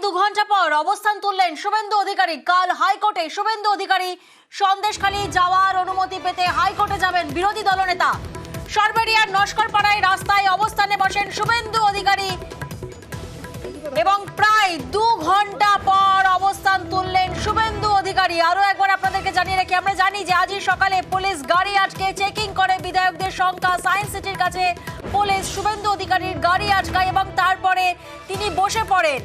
2 ঘন্টা পর অবস্থান তুললেন শুভেন্দু অধিকারী। কাল হাইকোর্টে শুভেন্দু অধিকারী সন্দেশখালী যাওয়ার অনুমতি পেতে হাইকোর্টে যাবেন বিরোধী দলনেতা। সরবেরিয়ার নস্করপাড়ায় রাস্তায় অবস্থানে বসেন শুভেন্দু অধিকারী এবং প্রায় 2 ঘন্টা পর অবস্থান তুললেন শুভেন্দু অধিকারী। আরো একবার আপনাদেরকে জানিয়ে রাখি, আমরা জানি যে আজই সকালে পুলিশ গাড়ি আটকে চেকিং করে বিধায়কদের সংখ্যা সায়েন্স সিটির কাছে পুলিশ শুভেন্দু অধিকারীর গাড়ি আটকায় এবং তারপরে তিনি বসে পড়েন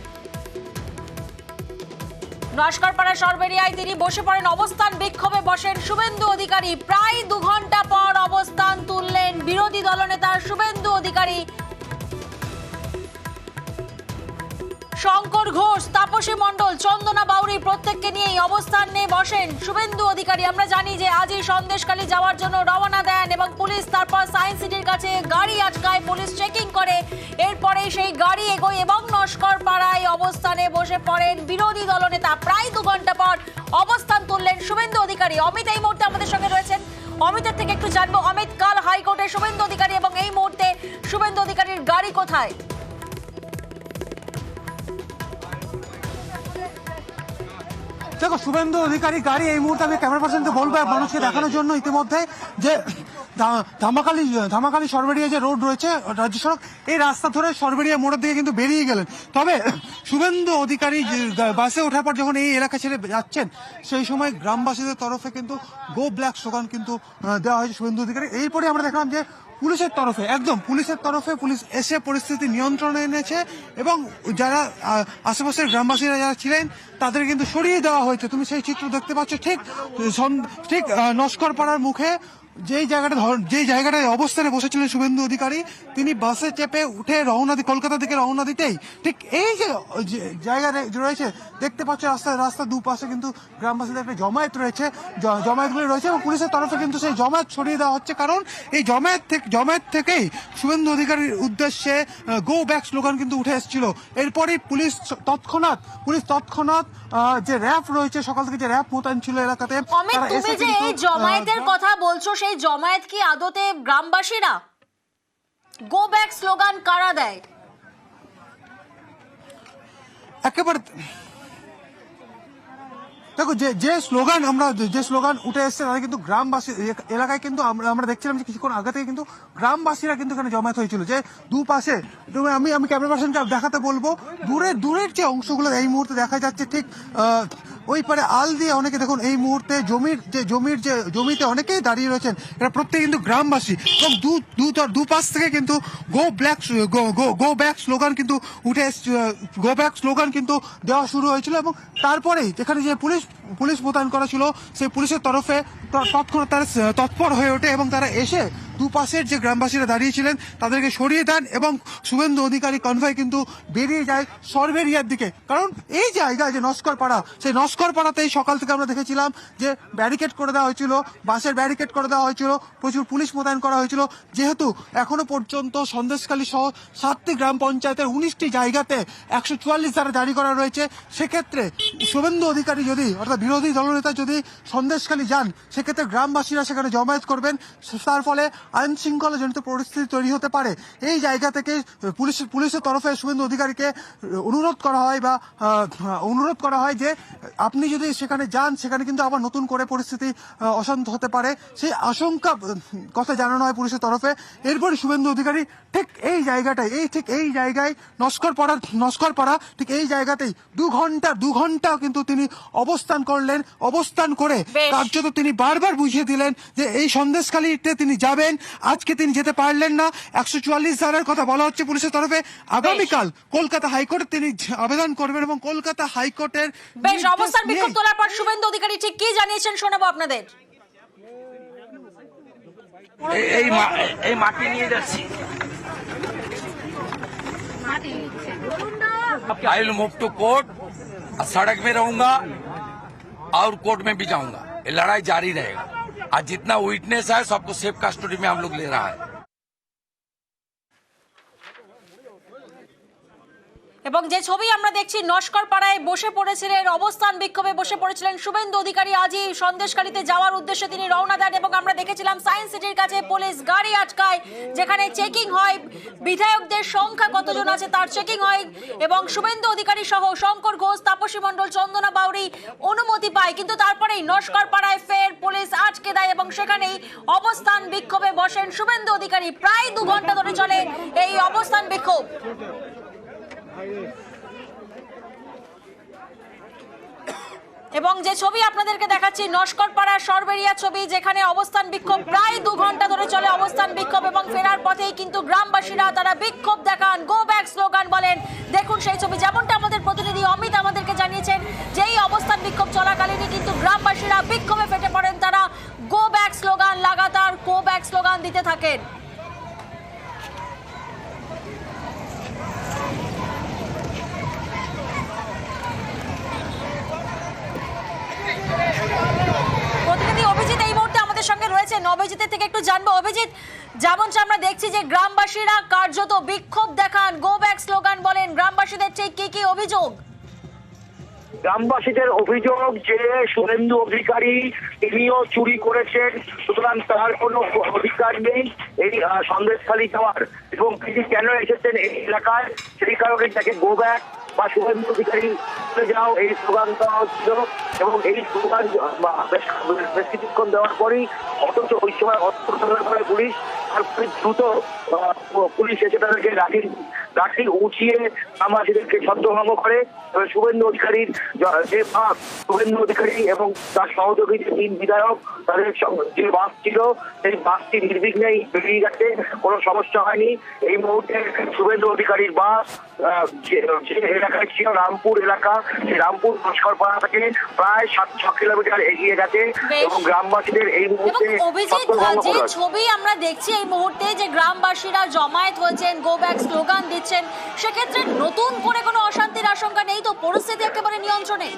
নস্করপাড়া সরবেরিয়ায়। তিনি বসে পড়েন, অবস্থান বিক্ষোভে বসেন শুভেন্দু অধিকারী। প্রায় 2 ঘন্টা পর অবস্থান তুললেন বিরোধী দলনেতা শুভেন্দু অধিকারী। শঙ্কর ঘোষ, তাপসী মণ্ডল, চন্দনা বাউরি প্রত্যেককে নিয়েই অবস্থান নিয়ে বসেন শুভেন্দু অধিকারী। আমরা জানি যে আজই সন্দেশখালী যাওয়ার জন্য রওনা দেন এবং পুলিশ তারপর সায়েন্স সিটির কাছে গাড়ি আটকায়, পুলিশ চেকিং করে, এরপরে সেই গাড়ি এগোয় এবং নস্করপাড়ায় অবস্থানে বসে পড়েন বিরোধী দলনেতা। প্রায় 2 ঘন্টা পর অবস্থান তুললেন শুভেন্দু অধিকারী। অমিত এই মুহূর্তে আমাদের সঙ্গে রয়েছেন, অমিতের থেকে একটু জানবো। অমিত, কাল হাইকোর্টে শুভেন্দু অধিকারী এবং এই মুহূর্তে শুভেন্দু অধিকারীর গাড়ি কোথায়? দেখো, শুভেন্দু অধিকারী গাড়ি এই মুহূর্তে আমি ক্যামেরা পার্সনকে বলবো মানুষকে দেখানোর জন্য ইতিমধ্যে যে ধামাখালী সরবেরিয়া যে রোড রয়েছে রাজ্য সড়ক, এই রাস্তা ধরে সরবেরিয়া মোড়ের দিকে কিন্তু বেরিয়ে গেলেন। তবে শুভেন্দু অধিকারী বাসে ওঠার পর যখন এই এলাকা ছেড়ে যাচ্ছেন সেই সময় গ্রামবাসীদের তরফে কিন্তু গো ব্ল্যাক স্লোগান কিন্তু দেওয়া হয়েছে শুভেন্দু অধিকারী। এরপরে আমরা দেখলাম যে পুলিশের তরফে পুলিশ এসে পরিস্থিতি নিয়ন্ত্রণে এনেছে এবং যারা আশেপাশের গ্রামবাসীরা যারা ছিলেন তাদের কিন্তু সরিয়ে দেওয়া হয়েছে। তুমি সেই চিত্র দেখতে পাচ্ছ ঠিক নস্করপাড়ার মুখে যেই জায়গাটায় অবস্থানে বসেছিলেন শুভেন্দু অধিকারী, তিনি বাসে চেপে উঠে কলকাতা দিকে রওনা দিতেই ঠিক এই যে জায়গা রয়েছে দেখতে পাচ্ছ, রাস্তা দুপাশে কিন্তু গ্রামবাসীদের একটা জমায়েতগুলি রয়েছে এবং পুলিশের তরফে কিন্তু সেই জমায়েত সরিয়ে দেওয়া হচ্ছে। কারণ এই জমায়েত থেকেই শুভেন্দু অধিকারীর উদ্দেশ্যে গো ব্যাক স্লোগান কিন্তু উঠে এসেছিল। এরপরই পুলিশ তৎক্ষণাৎ যে র্যাব রয়েছে, সকাল থেকে যে র্যাব মোতায়েন ছিল এলাকাতে। তুমি যে এই জমায়েতের কথা বলছো, সেই জমায়েত কি আদতে গ্রামবাসীরা? গো ব্যাক স্লোগান কারা দেয়? একেবারে দেখো, যে স্লোগান উঠে এসছে তারা কিন্তু গ্রামবাসী এলাকায় কিন্তু আমরা দেখছিলাম যে কিছুক্ষণ আগে থেকে কিন্তু গ্রামবাসীরা কিন্তু এখানে জমায়েত হয়েছিল যে দুপাশে। আমি ক্যামেরা পার্সনকে দেখাতে বলবো দূরের যে অংশগুলো এই মুহূর্তে দেখা যাচ্ছে ঠিক ওই পারে আল দিয়ে অনেকে দেখুন এই মুহূর্তে জমিতে অনেকেই দাঁড়িয়ে রয়েছেন। এরা প্রত্যেকে কিন্তু গ্রামবাসী এবং দুপাশ থেকে কিন্তু গো ব্যাক স্লোগান কিন্তু উঠে গো ব্যাক স্লোগান কিন্তু দেওয়া শুরু হয়েছিল এবং তারপরেই যেখানে যে পুলিশ মোতায়েন করা ছিল সেই পুলিশের তরফে তৎক্ষণাৎ তারা তৎপর হয়ে ওঠে এবং তারা এসে দুপাশের যে গ্রামবাসীরা দাঁড়িয়েছিলেন তাদেরকে সরিয়ে দেন এবং শুভেন্দু অধিকারী কনভয় কিন্তু বেরিয়ে যায় সরবেরিয়ার দিকে। কারণ এই জায়গায় যে সেই নস্করপাড়াতেই সকাল থেকে আমরা দেখেছিলাম যে ব্যারিকেড করে দেওয়া হয়েছিল, বাসের ব্যারিকেড করে দেওয়া হয়েছিল, প্রচুর পুলিশ মোতায়েন করা হয়েছিল। যেহেতু এখনো পর্যন্ত সন্দেশখালী সহ 7টি গ্রাম পঞ্চায়েতের 19টি জায়গাতে 144 ধারা জারি করা রয়েছে, সেক্ষেত্রে শুভেন্দু অধিকারী অর্থাৎ বিরোধী দলনেতা যদি সন্দেশখালী যান সেক্ষেত্রে গ্রামবাসীরা সেখানে জমায়েত করবেন, তার ফলে আইন শৃঙ্খলা জনিত পরিস্থিতি তৈরি হতে পারে। এই জায়গা থেকে পুলিশের তরফে শুভেন্দু অধিকারীকে অনুরোধ করা হয় যে আপনি যদি সেখানে যান সেখানে কিন্তু আবার নতুন করে পরিস্থিতি অশান্ত হতে পারে, সেই আশঙ্কা কথা জানানো হয় পুলিশের তরফে। এরপরে শুভেন্দু অধিকারী ঠিক এই জায়গায় নস্করপাড়া ঠিক এই জায়গাতেই 2 ঘন্টা কিন্তু তিনি অবস্থান করে কার্যত তিনি বারবার বুঝিয়ে দিলেন যে এই সন্দেশখালীতে তিনি যাবেন। আজকে তিনি যেতে পারলেন না, 144 ধারার কথা বলা হচ্ছে পুলিশের তরফে। আগামীকাল কলকাতা হাইকোর্টে তিনি আবেদন করবেন এবং কলকাতা হাইকোর্টের বেশ অবস্থান বিক্ষোভ তোলার পর শুভেন্দু অধিকারী ঠিক কি জানিয়েছেন শোনাবো আপনাদের। এই মাটি নিয়ে যাচ্ছি। I will move to court, सड़क में रहूंगा और कोर्ट में भी जाऊंगा। ये लड़ाई जारी रहेगा। आज जितना विटनेस है सबको सेफ कस्टडी में हम लोग ले रहा है। এবং যে ছবি আমরা দেখছি, নস্কর পাড়ায় বসে পড়েছিলেন, অবস্থান বিক্ষোভে বসে পড়েছিলেন শুভেন্দু অধিকারী। আজই সন্দেশখালীতে যাওয়ার উদ্দেশ্যে তিনি রওনা দেন এবং আমরা দেখেছিলাম সায়েন্স সিটির কাছে পুলিশ গাড়ি আটকায়, যেখানে চেকিং হয়, বিধায়কদের সংখ্যা কতজন আছে তার চেকিং হয় এবং শুভেন্দু অধিকারী সহ শঙ্কর ঘোষ, তাপসী মণ্ডল, চন্দনা বাউরি অনুমতি পায়। কিন্তু তারপরেই নস্কর পাড়ায় ফের পুলিশ আটকে দেয় এবং সেখানেই অবস্থান বিক্ষোভে বসেন শুভেন্দু অধিকারী। প্রায় 2 ঘন্টা ধরে চলে এই অবস্থান বিক্ষোভ। এবং যে ছবি আপনাদেরকে দেখাচ্ছি, নস্কর পাড়ার সরবেরিয়া ছবি, যেখানে অবস্থান বিক্ষোভ প্রায় 2 ঘন্টা ধরে চলে অবস্থান বিক্ষোভ এবং ফেরার পথেই কিন্তু গ্রামবাসীরা তারা বিক্ষোভ দেখান, গো ব্যাক স্লোগান বলেন। দেখুন সেই ছবি, যেমনটা আমাদের প্রতিনিধি অমিত আমাদেরকে জানিয়েছেন, যেই অবস্থান বিক্ষোভ চলাকালীনই কিন্তু গ্রামবাসীরা বিক্ষোভে ফেটে পড়েন, তারা গো ব্যাক স্লোগান, লাগাতার গো ব্যাক স্লোগান দিতে থাকেন। প্রতিনিধি অভিজিৎ এই মুহূর্তে আমাদের সঙ্গে রয়েছেন, অভিজিতের থেকে একটু জানবো। অভিজিৎ, যেমনটা আমরা দেখছি যে গ্রামবাসীরা কার্যত বিক্ষোভ দেখান, গো ব্যাক স্লোগান বলেন, গ্রামবাসীদের ঠিক কি কি অভিযোগ? গ্রামবাসীদের অভিযোগ যে শুভেন্দু অধিকারী তিনিও চুরি করেছেন, সুতরাং তার কোনো অধিকার নেই এই সন্দেশখালী যাওয়ার, এবং তিনি কেন এসেছেন এই এলাকায় সেই কারণে তাকে গো ব্যাক বা শুভেন্দু অধিকারী চলে যাও এই স্লোগান দেওয়া হচ্ছিল। এবং এই স্লোগান বেশ কিছুক্ষণ দেওয়ার পরই অথচ ওই সময় অস্ত্র ধরার পরে পুলিশ, তারপরে দ্রুত পুলিশ এসে তাদেরকে লাঠি উঁচিয়ে গ্রামবাসীদেরকে ছত্রভঙ্গ করে। শুভেন্দু অধিকারীর যে বাস, শুভেন্দু অধিকারী এবং তার সহযোগী যে 3 বিধায়ক, তাদের যে বাস ছিল সেই বাসটি নির্বিঘ্নেই বেরিয়ে গেছে, কোনো সমস্যা হয়নি। এই মুহূর্তে শুভেন্দু অধিকারীর বাস যে এলাকায় ছিল রামপুর এলাকা, সেই রামপুর নস্কর পাড়া থেকে প্রায় 7-6 কিলোমিটার এগিয়ে গেছে এবং গ্রামবাসীদের এই মুহূর্তে অভিজিৎ, যে ছবি আমরা দেখছি এই মুহূর্তে, যে গ্রামবাসীরা জমায়েত হয়েছেন, গো ব্যাক স্লোগান দিচ্ছেন, সেক্ষেত্রে নতুন করে কোনো অশান্তির আশঙ্কা নেই তো? পরিস্থিতি একেবারে নিয়ন্ত্রণে?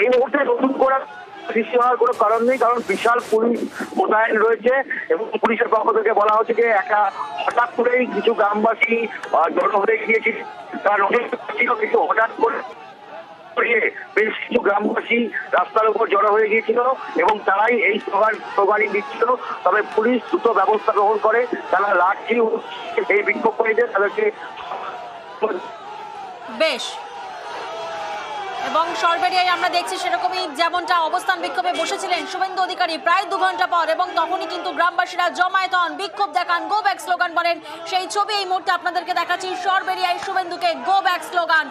এই মুহূর্তে নতুন করে সৃষ্টি হওয়ার কোনো কারণ নেই, কারণ বিশাল পুলিশ মোতায়েন রয়েছে এবং পুলিশের পক্ষ থেকে বলা হচ্ছে যে হঠাৎ করেই কিছু গ্রামবাসী জড়ো হয়ে গিয়েছে, তার ছিল কিছু হঠাৎ করে বেশ কিছু গ্রামবাসী রাস্তার উপর জড়ো হয়ে গিয়েছিল এবং তারাই এই স্লোগানই দিচ্ছিল। তবে পুলিশ দ্রুত ব্যবস্থা গ্রহণ করে, তারা লাঠি এই বিক্ষোভকারীদের তাদেরকে বেশ। এবং সরবেরিয়ায় আমরা দেখছি সেরকমই, যেমনটা অবস্থান বিক্ষোভে বসেছিলেন শুভেন্দু অধিকারী প্রায় 2 ঘন্টা পর, এবং তখনই কিন্তু গ্রামবাসীরা জমায়েত হন, বিক্ষোভ দেখান, গো ব্যাক স্লোগান বলেন। সেই ছবি এই মুহূর্তে আপনাদেরকে দেখাচ্ছি, সরবেরিয়ায় শুভেন্দুকে গো ব্যাক স্লোগান